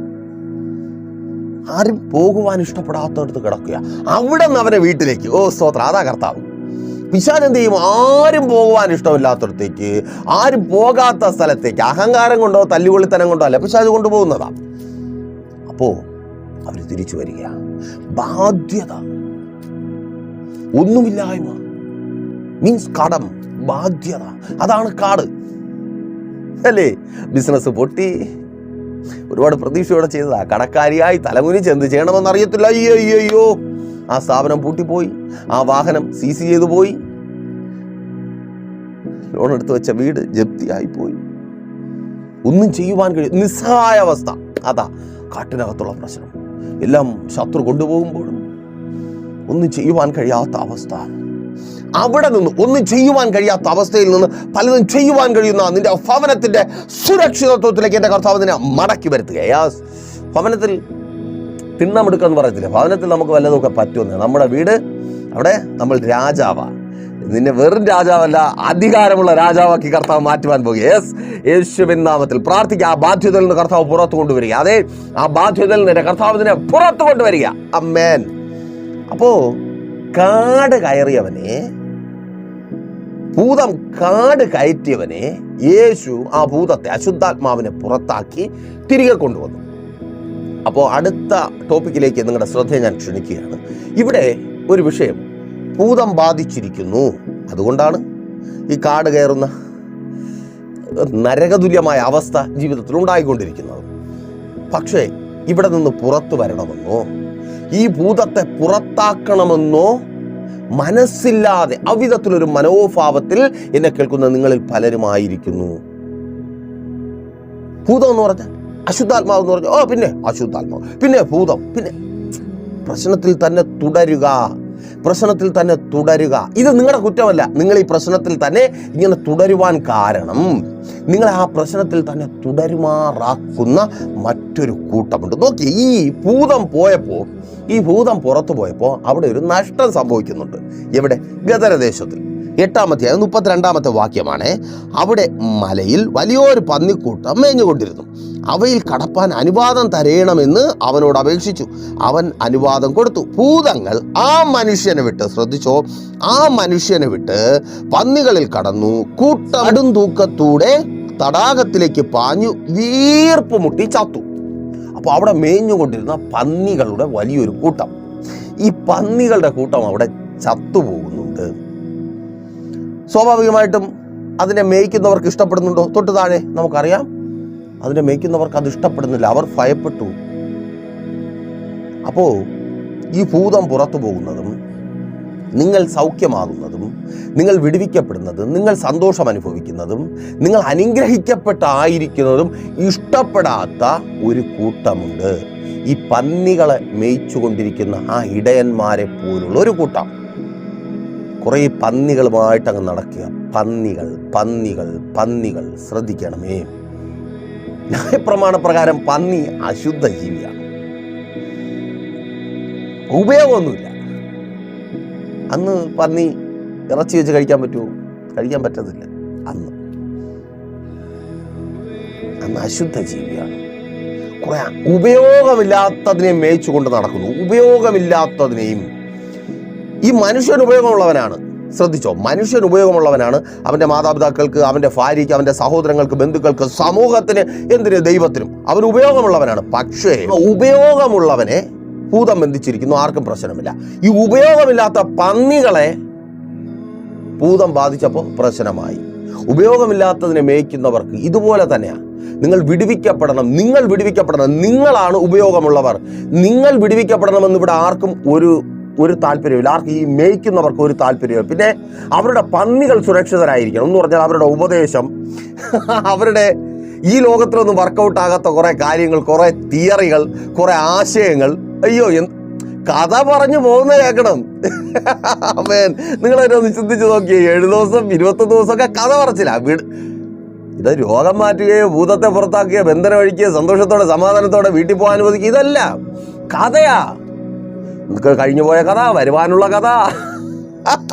ആരും പോകുവാൻ ഇഷ്ടപ്പെടാത്തടത്ത് കിടക്കുക. അവിടെ നിന്ന് അവനെ വീട്ടിലേക്ക്. ഓ സ്തോത്രം. അതാ കർത്താവ്. പിശാച് എന്ത് ചെയ്യും? ആരും പോകുവാൻ ഇഷ്ടമില്ലാത്തടത്തേക്ക്, ആരും പോകാത്ത സ്ഥലത്തേക്ക്, അഹങ്കാരം കൊണ്ടോ തല്ലുകൊള്ളിത്തനം കൊണ്ടോ അല്ല, പിശാച് കൊണ്ടുപോകുന്നതാ. അപ്പോ അവർ തിരിച്ചു വരിക. ബാധ്യത, ഒന്നുമില്ലായ്മ, മീൻസ് കടം, ബാധ്യത. അതാണ് കാട് അല്ലേ? ബിസിനസ് പൊട്ടി, ഒരുപാട് പ്രതീക്ഷയോടെ ചെയ്തതാ, കടക്കാരിയായി തലമുനിച്ച് എന്ത് ചെയ്യണമെന്ന് അറിയത്തില്ല. അയ്യോ, ആ സ്ഥാപനം പൂട്ടിപ്പോയി, ആ വാഹനം സീസ് ചെയ്തു പോയി, ലോൺ എടുത്ത് വെച്ച വീട് ജപ്തിയായിപ്പോയി, ഒന്നും ചെയ്യുവാൻ കഴിയും, നിസ്സഹായ അവസ്ഥ. അതാ കാട്ടിനകത്തുള്ള പ്രശ്നം. എല്ലാം ശത്രു കൊണ്ടുപോകുമ്പോഴും ഒന്നും ചെയ്യുവാൻ കഴിയാത്ത അവസ്ഥ. അവിടെ നിന്ന് ഒന്നും ചെയ്യുവാൻ കഴിയാത്ത അവസ്ഥയിൽ നിന്ന് പലതും ചെയ്യുവാൻ കഴിയുന്ന നിന്റെ ഭവനത്തിന്റെ സുരക്ഷിതത്വത്തിലേക്ക് എന്റെ കർത്താവ് നിന്നെ മടക്കി വരുത്തുക. ഭവനത്തിൽ തിണ്ണമെടുക്കെന്ന് പറയത്തില്ല. ഭവനത്തിൽ നമുക്ക് വല്ലതൊക്കെ പറ്റുമെന്ന്. നമ്മുടെ വീട്, അവിടെ നമ്മൾ രാജാവാണ്. നിന്നെ വെറും രാജാവല്ല, അധികാരമുള്ള രാജാവാക്കി കർത്താവ് മാറ്റുവാൻ പോകുക. യെസ്, യേശുവിൻ നാമത്തിൽ പ്രാർത്ഥിക്കുക. ആ ബാധ്യതയിൽ നിന്ന് കർത്താവ് പുറത്തു കൊണ്ടുവരിക. അതെ, ആ ബാധ്യതയിൽ നിന്ന് കർത്താവ് നിന്നെ പുറത്തു കൊണ്ടുവരിക. അമ്മേൻ. അപ്പോ കാട് കയറ്റിയവനെ യേശു ആ ഭൂതത്തെ, അശുദ്ധാത്മാവിനെ പുറത്താക്കി തിരികെ കൊണ്ടുവന്നു. അപ്പോൾ അടുത്ത ടോപ്പിക്കിലേക്ക് നിങ്ങളുടെ ശ്രദ്ധയെ ഞാൻ ക്ഷണിക്കുകയാണ്. ഇവിടെ ഒരു വിഷയം, ഭൂതം ബാധിച്ചിരിക്കുന്നു, അതുകൊണ്ടാണ് ഈ കാട് കയറുന്ന നരകതുല്യമായ അവസ്ഥ ജീവിതത്തിൽ ഉണ്ടായിക്കൊണ്ടിരിക്കുന്നത്. പക്ഷേ ഇവിടെ നിന്ന് പുറത്തു വരണമെന്നോ ഈ ഭൂതത്തെ പുറത്താക്കണമെന്നോ മനസ്സില്ലാതെ അവിധത്തിലൊരു മനോഭാവത്തിൽ എന്നെ കേൾക്കുന്ന നിങ്ങളിൽ പലരുമായിരിക്കുന്നു. ഭൂതം എന്ന് പറഞ്ഞാൽ, അശുദ്ധാത്മാവ് എന്ന് പറഞ്ഞാൽ പിന്നെ അശുദ്ധാത്മാവ്, പിന്നെ ഭൂതം, പിന്നെ പ്രശ്നത്തിൽ തന്നെ തുടരുക. ഇത് നിങ്ങളുടെ കുറ്റമല്ല. നിങ്ങൾ ഈ പ്രശ്നത്തിൽ തന്നെ ഇങ്ങനെ തുടരുവാൻ കാരണം നിങ്ങളെ ആ പ്രശ്നത്തിൽ തന്നെ തുടരുമാറാക്കുന്ന മറ്റൊരു കൂട്ടമുണ്ട്. നോക്കി, ഈ ഭൂതം പുറത്തു പോയപ്പോൾ അവിടെ ഒരു നഷ്ടം സംഭവിക്കുന്നുണ്ട്. എവിടെ? ഗദരദേശത്തിൽ 8-ാം അധ്യായം 32-ാമത്തെ വാക്യമാണ്. അവിടെ മലയിൽ വലിയൊരു പന്നിക്കൂട്ടം മേഞ്ഞുകൊണ്ടിരുന്നു. അവയിൽ കടപ്പാൻ അനുവാദം തരയണമെന്ന് അവനോട് അപേക്ഷിച്ചു. അവൻ അനുവാദം കൊടുത്തു. ഭൂതങ്ങൾ ആ മനുഷ്യനെ വിട്ട് പന്നികളിൽ കടന്നു. കൂട്ടം തൂക്കത്തൂടെ തടാകത്തിലേക്ക് പാഞ്ഞു വീർപ്പ് മുട്ടി ചത്തു. അപ്പോൾ അവിടെ മേഞ്ഞുകൊണ്ടിരുന്ന പന്നികളുടെ വലിയൊരു കൂട്ടം, ഈ പന്നികളുടെ കൂട്ടം അവിടെ ചത്തുപോകുന്നുണ്ട്. സ്വാഭാവികമായിട്ടും അതിനെ മേയ്ക്കുന്നവർക്ക് ഇഷ്ടപ്പെടുന്നുണ്ടോ? തൊട്ട് താഴെ നമുക്കറിയാം, അതിനെ മേയ്ക്കുന്നവർക്ക് അത് ഇഷ്ടപ്പെടുന്നില്ല. അവർ ഭയപ്പെട്ടു. അപ്പോൾ ഈ ഭൂതം പുറത്തു പോകുന്നതും നിങ്ങൾ സൗഖ്യമാകുന്നതും നിങ്ങൾ വിടുവിക്കപ്പെടുന്നതും നിങ്ങൾ സന്തോഷം അനുഭവിക്കുന്നതും നിങ്ങൾ അനുഗ്രഹിക്കപ്പെട്ടായിരിക്കുന്നതും ഇഷ്ടപ്പെടാത്ത ഒരു കൂട്ടമുണ്ട്. ഈ പന്നികളെ മേയിച്ചുകൊണ്ടിരിക്കുന്ന ആ ഇടയന്മാരെ പോലുള്ള ഒരു കൂട്ടം. കുറേ പന്നികളുമായിട്ട് അങ്ങ് നടക്കുക. പന്നികൾ ശ്രദ്ധിക്കണമേ. ന്യായപ്രമാണപ്രകാരം പന്നി അശുദ്ധ ജീവിയാണ്, ഉപയോഗമൊന്നുമില്ല. അന്ന് പന്നി ഇറച്ചി വെച്ച് കഴിക്കാൻ പറ്റുമോ? കഴിക്കാൻ പറ്റത്തില്ല. അന്ന് അശുദ്ധ ജീവിയാണ്. കുറെ ഉപയോഗമില്ലാത്തതിനെ മേയിച്ചുകൊണ്ട് നടക്കുന്നു. ഉപയോഗമില്ലാത്തതിനെയും. ഈ മനുഷ്യൻ ഉപയോഗമുള്ളവനാണ്. ശ്രദ്ധിച്ചോ, മനുഷ്യൻ ഉപയോഗമുള്ളവനാണ്. അവൻ്റെ മാതാപിതാക്കൾക്ക്, അവൻ്റെ ഭാര്യയ്ക്ക്, അവൻ്റെ സഹോദരങ്ങൾക്ക്, ബന്ധുക്കൾക്ക്, സമൂഹത്തിന്, എന്തിന് ദൈവത്തിനും അവൻ ഉപയോഗമുള്ളവനാണ്. പക്ഷേ ഉപയോഗമുള്ളവനെ ഭൂതം ബന്ധിച്ചിരിക്കുന്നു, ആർക്കും പ്രശ്നമില്ല. ഈ ഉപയോഗമില്ലാത്ത പന്നികളെ ഭൂതം ബാധിച്ചപ്പോൾ പ്രശ്നമായി. ഉപയോഗമില്ലാത്തതിനെ മേയ്ക്കുന്നവർക്ക് ഇതുപോലെ തന്നെയാണ്. നിങ്ങൾ വിടുവിക്കപ്പെടണം. നിങ്ങളാണ് ഉപയോഗമുള്ളവർ. നിങ്ങൾ വിടുവിക്കപ്പെടണമെന്ന് ഇവിടെ ആർക്കും ഒരു താല്പര്യമില്ല. ആർക്കും ഈ മേയ്ക്കുന്നവർക്ക് ഒരു താല്പര്യമില്ല. പിന്നെ അവരുടെ പന്നികൾ സുരക്ഷിതരായിരിക്കണം എന്ന് പറഞ്ഞാൽ അവരുടെ ഉപദേശം, അവരുടെ ഈ ലോകത്തിലൊന്നും വർക്കൗട്ട് ആകാത്ത കുറെ കാര്യങ്ങൾ, കുറെ തിയറികൾ, കുറെ ആശയങ്ങൾ, അയ്യോ കഥ പറഞ്ഞു പോകുന്ന കേൾക്കണം. നിങ്ങളൊന്ന് ചിന്തിച്ചു നോക്കിയേ, 7 ദിവസം 21 ദിവസമൊക്കെ കഥ പറച്ചില്ല. ഇത് രോഗം മാറ്റുകയോ ഭൂതത്തെ പുറത്താക്കുകയോ ബന്ധനം ഒഴിക്കുകയോ സന്തോഷത്തോടെ സമാധാനത്തോടെ വീട്ടിൽ പോകാൻ അനുവദിക്കുക, ഇതല്ല. കഥയാ. കഴിഞ്ഞു പോയ കഥ, വരുവാനുള്ള കഥ.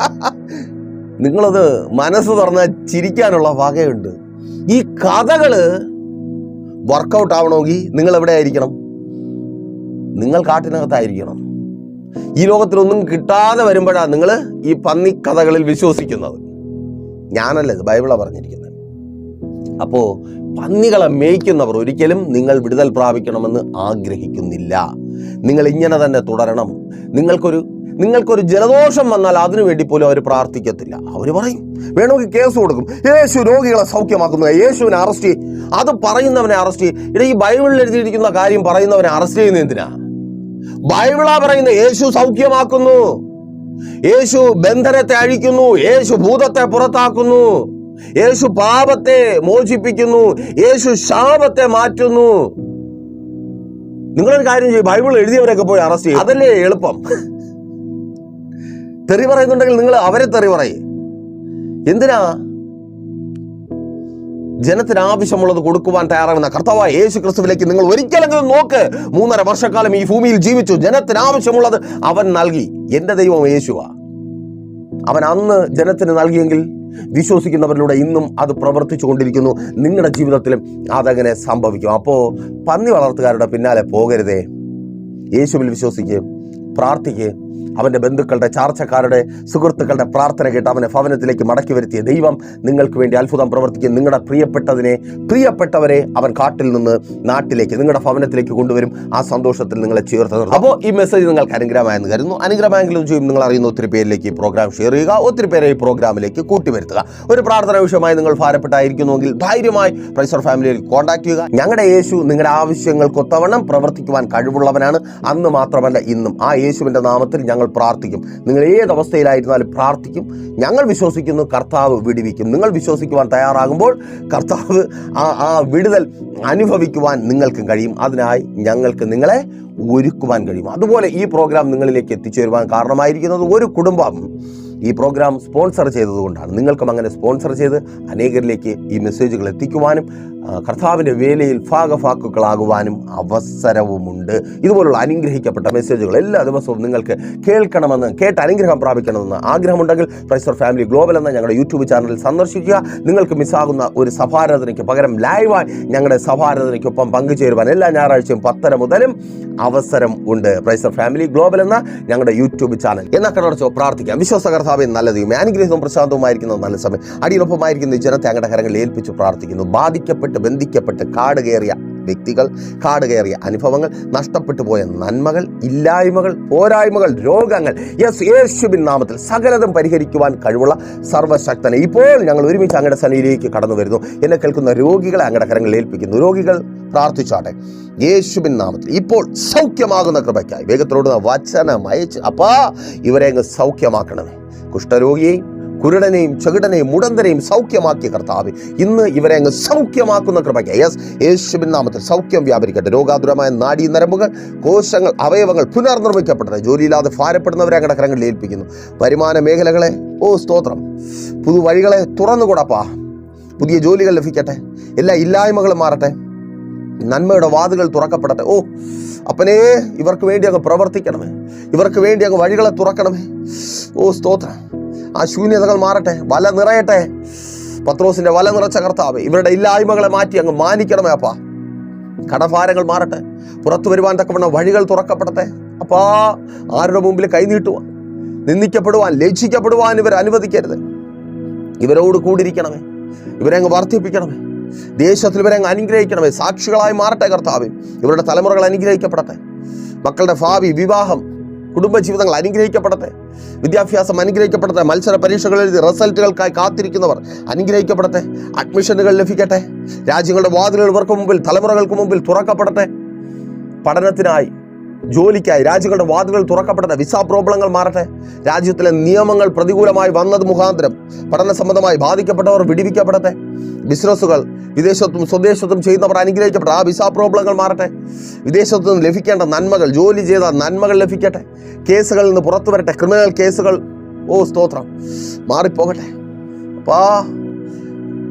നിങ്ങളത് മനസ്സ് തുറന്ന് ചിരിക്കാനുള്ള വകയുണ്ട്. ഈ കഥകള് വർക്കൗട്ട് ആവണമെങ്കിൽ നിങ്ങൾ എവിടെ ആയിരിക്കണം? നിങ്ങൾ കാട്ടിനകത്തായിരിക്കണം. ഈ ലോകത്തിലൊന്നും കിട്ടാതെ വരുമ്പോഴാണ് നിങ്ങൾ ഈ പന്നി കഥകളിൽ വിശ്വസിക്കുന്നത്. ഞാനല്ല, ഇത് ബൈബിളാണ് പറഞ്ഞിരിക്കുന്നത്. അപ്പോൾ പന്നികളെ മേയ്ക്കുന്നവർ ഒരിക്കലും നിങ്ങൾ വിടുതൽ പ്രാപിക്കണമെന്ന് ആഗ്രഹിക്കുന്നില്ല. നിങ്ങൾ ഇങ്ങനെ തന്നെ തുടരണം. നിങ്ങൾക്കൊരു ജലദോഷം വന്നാൽ അതിനു വേണ്ടി പോലും അവർ പ്രാർത്ഥിക്കത്തില്ല. അവർ പറയും, വേണമെങ്കിൽ കേസ് കൊടുക്കും. യേശു രോഗികളെ സൗഖ്യമാക്കുന്നു, യേശുവിനെ അറസ്റ്റ് ചെയ്യും. അത് പറയുന്നവനെ അറസ്റ്റ് ചെയ്യും. ഇവിടെ ഈ ബൈബിളിൽ എഴുതിയിരിക്കുന്ന കാര്യം പറയുന്നവനെ അറസ്റ്റ് ചെയ്യുന്നത് എന്തിനാ? ബൈബിളാ പറയുന്നത് യേശു സൗഖ്യമാക്കുന്നു, യേശു ബന്ധനത്തെ അഴിക്കുന്നു, യേശു ഭൂതത്തെ പുറത്താക്കുന്നു, യേശു പാപത്തെ മോചിപ്പിക്കുന്നു, യേശു ശാപത്തെ മാറ്റുന്നു. നിങ്ങളൊരു കാര്യം ചെയ്യും, ബൈബിൾ എഴുതിയവരൊക്കെ പോയി അറസ്റ്റ് ചെയ്യും. അതല്ലേ എളുപ്പം. തെറി പറയുന്നുണ്ടെങ്കിൽ നിങ്ങൾ അവരെ തെറി പറയും. എന്തിനാ? ജനത്തിന് ആവശ്യമുള്ളത് കൊടുക്കുവാൻ തയ്യാറാകുന്ന കർത്താവായ യേശു ക്രിസ്തുവിലേക്ക് നിങ്ങൾ ഒരിക്കലെങ്കിലും നോക്ക്. 3.5 വർഷക്കാലം ഈ ഭൂമിയിൽ ജീവിച്ചു. ജനത്തിന് ആവശ്യമുള്ളത് അവൻ നൽകി. എൻ്റെ ദൈവം യേശുവാ. അവൻ അന്ന് ജനത്തിന് നൽകിയെങ്കിൽ വിശ്വസിക്കുന്നവരിലൂടെ ഇന്നും അത് പ്രവർത്തിച്ചു കൊണ്ടിരിക്കുന്നു. നിങ്ങളുടെ ജീവിതത്തിലും അതങ്ങനെ സംഭവിക്കും. അപ്പോൾ പന്നി വളർത്തുകാരുടെ പിന്നാലെ പോകരുതേ. യേശുവിൽ വിശ്വസിക്കുക, പ്രാർത്ഥിക്കുക, അവൻ്റെ ബന്ധുക്കളുടെ, ചാർച്ചക്കാരുടെ, സുഹൃത്തുക്കളുടെ പ്രാർത്ഥന കേട്ട് അവനെ ഭവനത്തിലേക്ക് മടക്കി വരുത്തിയ ദൈവം നിങ്ങൾക്ക് വേണ്ടി അത്ഭുതം പ്രവർത്തിക്കും. നിങ്ങളുടെ പ്രിയപ്പെട്ടവരെ അവൻ കാട്ടിൽ നിന്ന് നാട്ടിലേക്ക്, നിങ്ങളുടെ ഭവനത്തിലേക്ക് കൊണ്ടുവരും. ആ സന്തോഷത്തിൽ നിങ്ങളെ ചേർത്ത് നിർത്തും. അപ്പോൾ ഈ മെസ്സേജ് നിങ്ങൾക്ക് അനുഗ്രഹമായെന്ന് കരുതുന്നു. അനുഗ്രഹമായെങ്കിലും ചെയ്യും നിങ്ങൾ അറിയുന്ന ഒത്തിരി പേരിലേക്ക് ഈ പ്രോഗ്രാം ഷെയർ ചെയ്യുക, ഒത്തിരി പേരെ ഈ പ്രോഗ്രാമിലേക്ക് കൂട്ടിവരുത്തുക. ഒരു പ്രാർത്ഥന വിഷയമായി നിങ്ങൾ ഭാരപ്പെട്ടായിരിക്കുന്നുവെങ്കിൽ ധൈര്യമായി പ്രൈസർ ഫാമിലിയിൽ കോൺടാക്ട് ചെയ്യുക. ഞങ്ങളുടെ യേശു നിങ്ങളുടെ ആവശ്യങ്ങൾക്കൊത്തവണ്ണം പ്രവർത്തിക്കുവാൻ കഴിവുള്ളവനാണ്. അന്ന് മാത്രമല്ല ഇന്നും. ആ യേശുവിൻ്റെ നാമത്തിൽ ഞങ്ങൾ പ്രാർത്ഥിക്കും. നിങ്ങൾ ഏത് അവസ്ഥയിലായിരുന്നാലും പ്രാർത്ഥിക്കും. ഞങ്ങൾ വിശ്വസിക്കുന്നു കർത്താവ് വിടുവിക്കും. നിങ്ങൾ വിശ്വസിക്കുവാൻ തയ്യാറാകുമ്പോൾ കർത്താവ് ആ വിടുതൽ അനുഭവിക്കുവാൻ നിങ്ങൾക്കും കഴിയും. അതിനായി ഞങ്ങൾക്ക് നിങ്ങളെ ഒരുക്കുവാൻ കഴിയും. അതുപോലെ ഈ പ്രോഗ്രാം നിങ്ങളിലേക്ക് എത്തിച്ചേരുവാൻ കാരണമായിരിക്കുന്നത് ഒരു കുടുംബം ഈ പ്രോഗ്രാം സ്പോൺസർ ചെയ്തതുകൊണ്ടാണ്. നിങ്ങൾക്കും അങ്ങനെ സ്പോൺസർ ചെയ്ത് അനേകരിലേക്ക് ഈ മെസ്സേജുകൾ എത്തിക്കുവാനും കർത്താവിൻ്റെ വേലയിൽ ഭാഗഭാക്കുകളാകുവാനും അവസരവുമുണ്ട്. ഇതുപോലുള്ള അനുഗ്രഹിക്കപ്പെട്ട മെസ്സേജുകൾ എല്ലാ ദിവസവും നിങ്ങൾക്ക് കേൾക്കണമെന്ന്, കേട്ട് അനുഗ്രഹം പ്രാപിക്കണമെന്ന് ആഗ്രഹമുണ്ടെങ്കിൽ പ്രൈസർ ഫാമിലി ഗ്ലോബൽ എന്ന ഞങ്ങളുടെ യൂട്യൂബ് ചാനൽ സന്ദർശിക്കുക. നിങ്ങൾക്ക് മിസ്സാകുന്ന ഒരു സഭാരാധനയ്ക്ക് പകരം ലൈവായി ഞങ്ങളുടെ സഭാരാധനയ്ക്കൊപ്പം പങ്കുചേരുവാൻ എല്ലാ ഞായറാഴ്ചയും 10 മുതലും അവസരം ഉണ്ട്. പ്രൈസർ ഫാമിലി ഗ്ലോബൽ എന്ന ഞങ്ങളുടെ യൂട്യൂബ് ചാനൽ. എന്നാൽ കടർച്ചോ പ്രാർത്ഥിക്കാം. വിശ്വാസ കർത്താവെ നല്ലതും അനുഗ്രഹവും പ്രശാന്തവുമായിരിക്കുന്ന നല്ല സമയം അടിയൊപ്പമായിരിക്കുന്ന ഈ ജനത്തെ അങ്ങയുടെ കരങ്ങളിൽ ഏൽപ്പിച്ച് പ്രാർത്ഥിക്കുന്നു. ബാധിക്കപ്പെട്ട്, ബന്ധിക്കപ്പെട്ട്, കാട് കയറിയ വ്യക്തികൾ, കാട് കയറിയ അനുഭവങ്ങൾ, നഷ്ടപ്പെട്ടു പോയ നന്മകൾ, ഇല്ലായ്മകൾ, പോരായ്മകൾ, രോഗങ്ങൾ, യേശുവിൻ നാമത്തിൽ സകലതും പരിഹരിക്കുവാൻ കഴിവുള്ള സർവ്വശക്തനെ ഇപ്പോൾ ഞങ്ങൾ ഒരുമിച്ച് അങ്ങയുടെ സന്നിധിയിലേക്ക് കടന്നു വരുന്നു. എന്നെ കേൾക്കുന്ന രോഗികളെ അങ്ങയുടെ കരങ്ങളിൽ ഏൽപ്പിക്കുന്നു. രോഗികൾ പ്രാർത്ഥിച്ചാട്ടെ യേശുവിൻ നാമത്തിൽ. ഇപ്പോൾ സൗഖ്യമാകുന്ന കൃപയ്ക്കായി വേഗത്തിലോടുന്ന വചനം അയച്ച് അപ്പാ ഇവരെ അങ്ങ് സൗഖ്യമാക്കണമേ. കുഷ്ഠരോഗിയെയും, കുരുടനെയും, ചെകിടനെയും, മുടന്തനെയും സൗഖ്യമാക്കിയ കർത്താവ് ഇന്ന് ഇവരെ അങ്ങ് സൗഖ്യമാക്കുന്ന കൃപയ്ക്ക് യേശുവിൻ നാമത്തിൽ സൗഖ്യം വ്യാപരിക്കട്ടെ. രോഗാതുരമായ നാഡീ നരമ്പുകൾ, കോശങ്ങൾ, അവയവങ്ങൾ പുനർനിർമ്മിക്കപ്പെട്ടത്. ജോലിയില്ലാതെ ഭാരപ്പെടുന്നവരെ അങ്ങയുടെ കരങ്ങളിൽ ഏൽപ്പിക്കുന്നു. വരുമാന മേഖലകളെ സ്തോത്രം, പുതുവഴികളെ തുറന്നുകൂടപ്പാ. പുതിയ ജോലികൾ ലഭിക്കട്ടെ. എല്ലാ ഇല്ലായ്മകളും മാറട്ടെ. നന്മയുടെ വാതിലുകൾ തുറക്കപ്പെടട്ടെ. അപ്പനേ ഇവർക്ക് വേണ്ടി അങ്ങ് പ്രവർത്തിക്കണമേ. ഇവർക്ക് വേണ്ടി അങ്ങ് വഴികളെ തുറക്കണമേ. സ്തോത്രം. ആ ശൂന്യതകൾ മാറട്ടെ. വല നിറയട്ടെ. പത്രോസിന്റെ വല നിറച്ച കർത്താവ് ഇവരുടെ ഇല്ലായ്മകളെ മാറ്റി അങ്ങ് മാനിക്കണമേ അപ്പാ. കടഭാരങ്ങൾ മാറട്ടെ. പുറത്തു വരുവാൻ തക്കവണ്ണം വഴികൾ തുറക്കപ്പെടട്ടെ അപ്പാ. ആരുടെ മുമ്പിൽ കൈനീട്ടുവാൻ, നിന്ദിക്കപ്പെടുവാൻ, ലജ്ജിക്കപ്പെടുവാൻ ഇവർ അനുവദിക്കരുത്. ഇവരോട് കൂടിയിരിക്കണമേ. ഇവരെ അങ്ങ് വർദ്ധിപ്പിക്കണമേ. ദേശത്തിൽ ഇവരെ അങ്ങ് അനുഗ്രഹിക്കണമേ. സാക്ഷികളായി മാറട്ടെ കർത്താവ്. ഇവരുടെ തലമുറകൾ അനുഗ്രഹിക്കപ്പെടട്ടെ. മക്കളുടെ ഭാവി, വിവാഹം, കുടുംബജീവിതങ്ങൾ അനുഗ്രഹിക്കപ്പെടട്ടെ. വിദ്യാഭ്യാസം അനുഗ്രഹിക്കപ്പെടട്ടെ. മത്സര പരീക്ഷകൾ എഴുതി റിസൾട്ടുകൾക്കായി കാത്തിരിക്കുന്നവർ അനുഗ്രഹിക്കപ്പെടട്ടെ. അഡ്മിഷനുകൾ ലഭിക്കട്ടെ. രാജ്യങ്ങളുടെ വാതിലുകൾ ഇവർക്ക് മുമ്പിൽ, തലമുറകൾക്ക് മുമ്പിൽ തുറക്കപ്പെടട്ടെ. പഠനത്തിനായി, ജോലിക്കായി രാജ്യങ്ങളുടെ വാതിലുകൾ തുറക്കപ്പെടട്ടെ. വിസ പ്രോബ്ലങ്ങൾ മാറട്ടെ. രാജ്യത്തിലെ നിയമങ്ങൾ പ്രതികൂലമായി വന്നത് മുഖാന്തരം പഠന സംബന്ധമായി ബാധിക്കപ്പെട്ടവർ വിടിവിക്കപ്പെടട്ടെ. ബിസിനസ്സുകൾ വിദേശത്തും സ്വദേശത്തും ചെയ്യുന്നവർ അനുഗ്രഹിക്കപ്പെട്ടെ. ആ വിസ പ്രോബ്ലങ്ങൾ മാറട്ടെ. വിദേശത്തു നിന്ന് ലഭിക്കേണ്ട നന്മകൾ, ജോലി ചെയ്ത നന്മകൾ ലഭിക്കട്ടെ. കേസുകളിൽ നിന്ന് പുറത്തു വരട്ടെ. ക്രിമിനൽ കേസുകൾ സ്തോത്രം മാറിപ്പോകട്ടെ.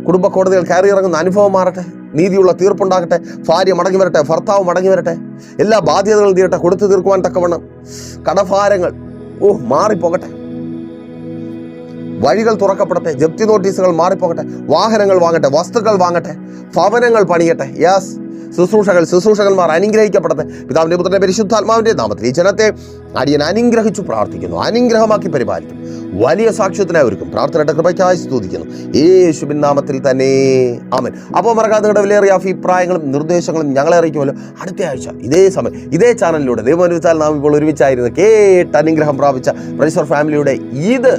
കുടുംബ കോടതികൾ കയറിയിറങ്ങുന്ന അനുഭവം മാറട്ടെ. നീതിയുള്ള തീർപ്പുണ്ടാകട്ടെ. ഭാര്യ മടങ്ങി വരട്ടെ. ഭർത്താവ് മടങ്ങി വരട്ടെ. എല്ലാ ബാധ്യതകളും തീരട്ടെ. കൊടുത്തു തീർക്കുവാൻ തക്കവണ്ണം കടഭാരങ്ങൾ മാറിപ്പോകട്ടെ. വഴികൾ തുറക്കപ്പെടട്ടെ. ജപ്തി നോട്ടീസുകൾ മാറിപ്പോകട്ടെ. വാഹനങ്ങൾ വാങ്ങട്ടെ. വസ്തുക്കൾ വാങ്ങട്ടെ. ഭവനങ്ങൾ പണിയട്ടെ. ശുശ്രൂഷകന്മാർ അനുഗ്രഹിക്കപ്പെടട്ടെ. പിതാവിന്റെ പുത്രന്റെ പരിശുദ്ധാത്മാവിന്റെ നാമത്തിൽ ഈ ജനത്തെ അടിയൻ അനുഗ്രഹിച്ചു പ്രാർത്ഥിക്കുന്നു. അനുഗ്രഹമാക്കി പരിപാലിക്കും. വലിയ സാക്ഷ്യത്തിനായി ഒരുക്കും. പ്രാർത്ഥനയുടെ കൃപയ്ക്കായി സ്തുതിക്കുന്നു. യേശുവിൻ നാമത്തിൽ തന്നെ ആമേൻ. അപ്പോൾ മറക്കാതെ നിങ്ങളുടെ വിലയേറിയ അഭിപ്രായങ്ങളും നിർദ്ദേശങ്ങളും ഞങ്ങളെ അറിയിക്കുമല്ലോ. അടുത്ത ആഴ്ച ഇതേ സമയം ഇതേ ചാനലിലൂടെ ദൈവം അനുവദിച്ചാൽ നാം ഇപ്പോൾ ഒരുമിച്ചായിരുന്നു കേട്ട് അനുഗ്രഹം പ്രാപിച്ച പ്രൈസർ ഫാമിലിയുടെ ഇത്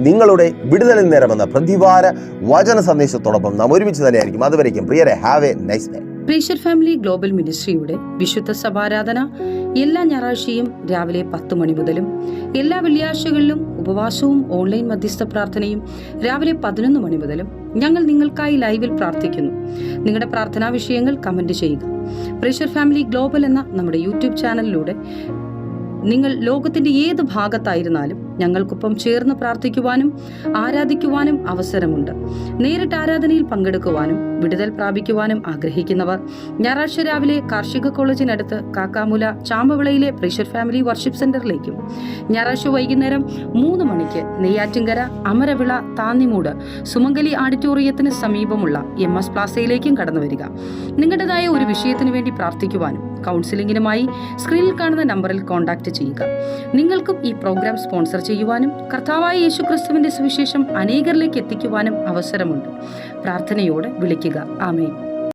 നിങ്ങളുടെ വിടുതലിന് നേരമെന്ന പ്രതിവാര വചന സന്ദേശത്തോടൊപ്പം നാം ഒരുമിച്ച് തന്നെയായിരിക്കും. അതുവരേക്കും പ്രിയരെ, have a nice day. Praiser family global മിനിസ്ട്രിയുടെ വിശുദ്ധ സഭാരാധന എല്ലാ ഞായറാഴ്ചയും രാവിലെ 10 മണി മുതലും എല്ലാ വെള്ളിയാഴ്ചകളിലും ഉപവാസവും ഓൺലൈൻ മധ്യസ്ഥ പ്രാർത്ഥനയും രാവിലെ 11 മണി മുതലും ഞങ്ങൾ നിങ്ങൾക്കായി ലൈവിൽ പ്രാർത്ഥിക്കുന്നു. നിങ്ങളുടെ പ്രാർത്ഥനാ വിഷയങ്ങൾ കമന്റ് ചെയ്യുക. പ്രൈസർ ഫാമിലി ഗ്ലോബൽ എന്ന നമ്മുടെ യൂട്യൂബ് ചാനലിലൂടെ നിങ്ങൾ ലോകത്തിന്റെ ഏത് ഭാഗത്തായിരുന്നാലും ഞങ്ങൾക്കൊപ്പം ചേർന്ന് പ്രാർത്ഥിക്കുവാനും ആരാധിക്കുവാനും അവസരമുണ്ട്. നേരിട്ട് ആരാധനയിൽ പങ്കെടുക്കുവാനും വിടുതൽ പ്രാപിക്കുവാനും ആഗ്രഹിക്കുന്നവർ ഞായറാഴ്ച രാവിലെ കാർഷിക കോളേജിനടുത്ത് കാക്കാമുല ചാമ്പവിളയിലെ പ്രേഷ്യർ ഫാമിലി വർഷിപ്പ് സെന്ററിലേക്കും ഞായറാഴ്ച വൈകുന്നേരം 3 മണിക്ക് നെയ്യാറ്റിൻകര അമരവിള താന്നിമൂട് സുമംഗലി ഓഡിറ്റോറിയത്തിന് സമീപമുള്ള MS പ്ലാസയിലേക്കും കടന്നു വരിക. നിങ്ങളുടേതായ ഒരു വിഷയത്തിന് വേണ്ടി പ്രാർത്ഥിക്കുവാനും കൗൺസിലിംഗിനുമായി സ്ക്രീനിൽ കാണുന്ന നമ്പറിൽ കോൺടാക്ട് ചെയ്യുക. നിങ്ങൾക്കും ഈ പ്രോഗ്രാം സ്പോൺസർ ചെയ്യുവാനും കർത്താവായ യേശുക്രിസ്തുവിന്റെ സുവിശേഷം അനേകരിലേക്ക് എത്തിക്കുവാനും അവസരമുണ്ട്. പ്രാർത്ഥനയോടെ വിളിക്കുക. ആമേൻ.